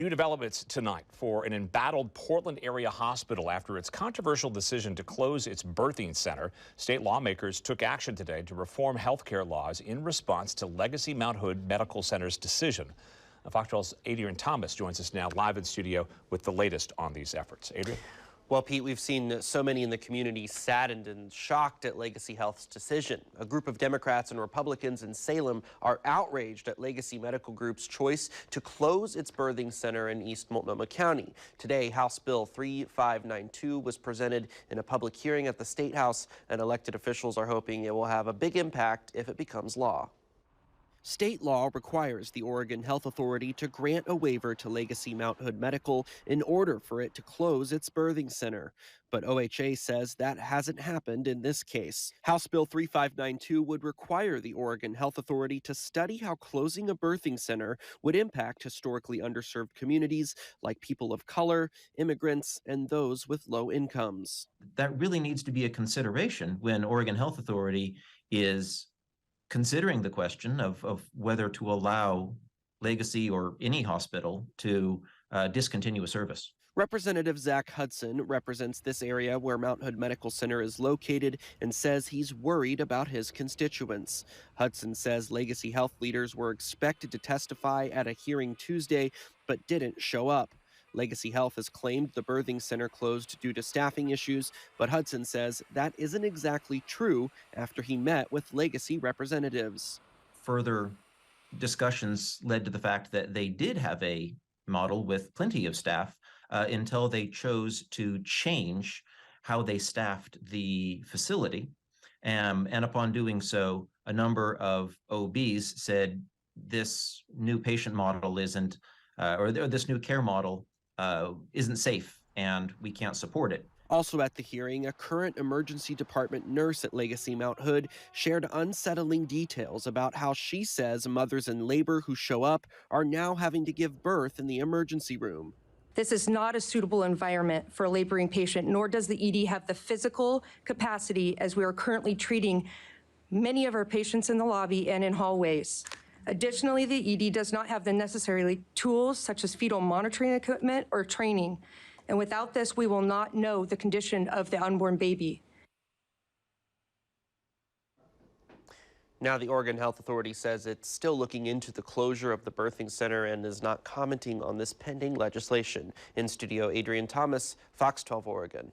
New developments tonight for an embattled Portland area hospital after its controversial decision to close its birthing center. State lawmakers took action today to reform healthcare laws in response to Legacy Mount Hood Medical Center's decision. Fox 12's Adrian Thomas joins us now live in studio with the latest on these efforts. Adrian? Well, Pete, we've seen so many in the community saddened and shocked at Legacy Health's decision. A group of Democrats and Republicans in Salem are outraged at Legacy Medical Group's choice to close its birthing center in East Multnomah County. Today, House Bill 3592 was presented in a public hearing at the State House, and elected officials are hoping it will have a big impact if it becomes law. State law requires the Oregon Health Authority to grant a waiver to Legacy Mount Hood Medical in order for it to close its birthing center. But OHA says that hasn't happened in this case. House Bill 3592 would require the Oregon Health Authority to study how closing a birthing center would impact historically underserved communities like people of color, immigrants, and those with low incomes. That really needs to be a consideration when Oregon Health Authority is considering the question of whether to allow Legacy or any hospital to discontinue a service. Representative Zach Hudson represents this area where Mount Hood Medical Center is located and says he's worried about his constituents. Hudson says Legacy Health leaders were expected to testify at a hearing Tuesday, but didn't show up. Legacy Health has claimed the birthing center closed due to staffing issues, but Hudson says that isn't exactly true after he met with Legacy representatives. Further discussions led to the fact that they did have a model with plenty of staff until they chose to change how they staffed the facility. And upon doing so, a number of OBs said this new patient model isn't, or this new care model isn't safe, and we can't support it. Also at the hearing, a current emergency department nurse at Legacy Mount Hood shared unsettling details about how she says mothers in labor who show up are now having to give birth in the emergency room. This is not a suitable environment for a laboring patient, nor does the ED have the physical capacity as we are currently treating many of our patients in the lobby and in hallways. Additionally, the ED does not have the necessary tools such as fetal monitoring equipment or training. And without this, we will not know the condition of the unborn baby. Now, the Oregon Health Authority says it's still looking into the closure of the birthing center and is not commenting on this pending legislation. In studio, Adrian Thomas, Fox 12 Oregon.